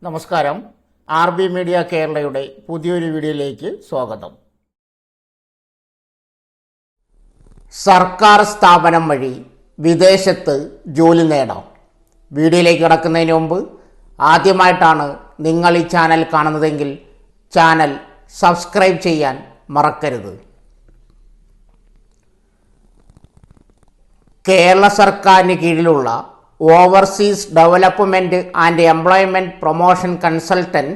നമസ്കാരം. RB media കേരളയുടെ പുതിയൊരു വീഡിയോയിലേക്ക് സ്വാഗതം. സർക്കാർ സ്ഥാപനം വഴി വിദേശത്ത് ജോലി നേടാം. വീഡിയോയിലേക്ക് കടക്കുന്നതിന് മുമ്പ് ആദ്യമായിട്ടാണ് നിങ്ങൾ ഈ ചാനൽ കാണുന്നതെങ്കിൽ ചാനൽ സബ്സ്ക്രൈബ് ചെയ്യാൻ മറക്കരുത്. കേരള സർക്കാരിന് കീഴിലുള്ള overseas development and employment promotion consultant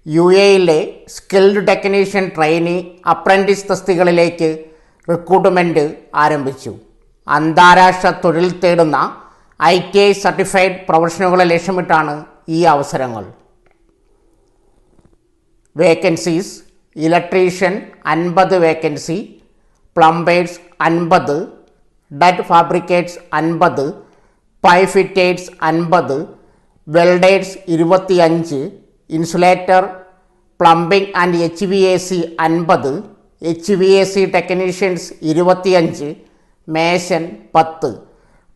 UAEയിലെ സ്കിൽഡ് ടെക്നീഷ്യൻ ട്രെയിനി അപ്രൻറ്റീസ് തസ്തികകളിലേക്ക് റിക്രൂട്ട്മെൻറ്റ് ആരംഭിച്ചു. അന്താരാഷ്ട്ര തൊഴിൽ തേടുന്ന ITI സർട്ടിഫൈഡ് പ്രൊഫഷണലുകളെ ലക്ഷ്യമിട്ടാണ് ഈ അവസരങ്ങൾ. വേക്കൻസീസ്: ഇലക്ട്രീഷ്യൻ 50 വേക്കൻസി, പ്ലംബേഴ്സ് 50, ഡറ്റ് fabricators 50, pipe fitters 50, welders 25, insulator, plumbing and HVAC 50, HVAC technicians 25, mason 10.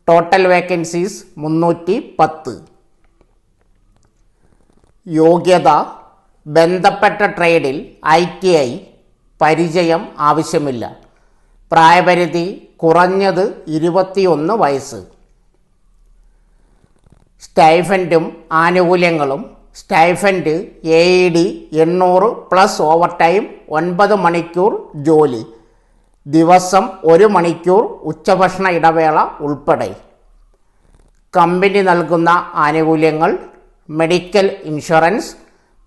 Total vacancies 310. യോഗ്യത: ബന്ധപ്പെട്ട ട്രേഡിൽ ITI പരിചയം ആവശ്യമില്ല. പ്രായപരിധി കുറഞ്ഞത് 21 വയസ്സ്. സ്റ്റൈഫൻറ്റും ആനുകൂല്യങ്ങളും: stipend AED 800 plus over time 9 മണിക്കൂർ ജോലി, ദിവസം 1 മണിക്കൂർ ഉച്ചഭക്ഷണ ഇടവേള ഉൾപ്പെടെ. കമ്പനി നൽകുന്ന ആനുകൂല്യങ്ങൾ: മെഡിക്കൽ ഇൻഷുറൻസ്,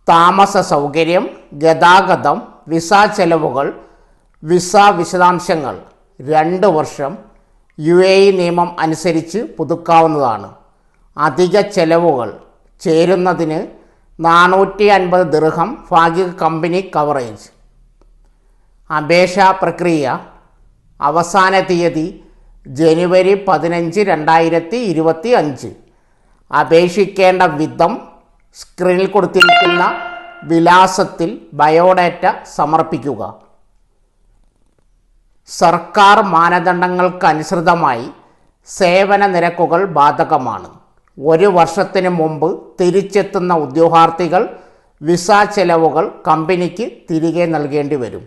താമസ സൗകര്യം, ഗതാഗതം, വിസ ചെലവുകൾ. വിസ വിശദാംശങ്ങൾ: 2 വർഷം, UAE നിയമം അനുസരിച്ച് പുതുക്കാവുന്നതാണ്. അധിക ചെലവുകൾ: ചേരുന്നതിന് 450 ദിർഹം ഭാഗിക കമ്പനി കവറേജ്. അപേക്ഷാ പ്രക്രിയ: അവസാന തീയതി ജനുവരി 15, 2025. അപേക്ഷിക്കേണ്ട വിധം: സ്ക്രീനിൽ കൊടുത്തിരിക്കുന്ന വിലാസത്തിൽ ബയോഡാറ്റ സമർപ്പിക്കുക. സർക്കാർ മാനദണ്ഡങ്ങൾക്കനുസൃതമായി സേവന നിരക്കുകൾ ബാധകമാണ്. 1 വർഷത്തിന് മുമ്പ് തിരിച്ചെത്തുന്ന ഉദ്യോഗാർത്ഥികൾ വിസ ചെലവുകൾ കമ്പനിക്ക് തിരികെ നൽകേണ്ടി വരും.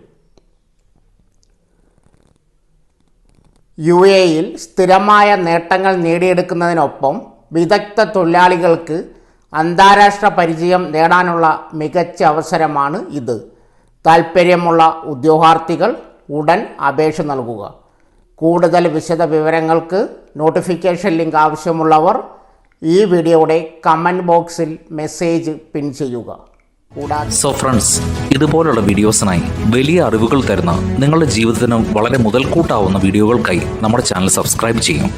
UAEയിൽ സ്ഥിരമായ നേട്ടങ്ങൾ നേടിയെടുക്കുന്നതിനൊപ്പം വിദഗ്ധ തൊഴിലാളികൾക്ക് അന്താരാഷ്ട്ര പരിചയം നേടാനുള്ള മികച്ച അവസരമാണ് ഇത്. താൽപ്പര്യമുള്ള ഉദ്യോഗാർത്ഥികൾ ഉടൻ അപേക്ഷ നൽകുക. കൂടുതൽ വിശദ വിവരങ്ങൾക്ക് നോട്ടിഫിക്കേഷൻ ലിങ്ക് ആവശ്യമുള്ളവർ ഈ വീഡിയോയുടെ കമൻറ്റ് ബോക്സിൽ മെസ്സേജ് പിൻ ചെയ്യുക. സോ ഫ്രണ്ട്സ്, ഇതുപോലുള്ള വീഡിയോസിനായി വലിയ അറിവുകൾ തരുന്ന നിങ്ങളുടെ ജീവിതത്തിന് വളരെ മുതൽക്കൂട്ടാവുന്ന വീഡിയോകൾക്കായി നമ്മുടെ ചാനൽ സബ്സ്ക്രൈബ് ചെയ്യും.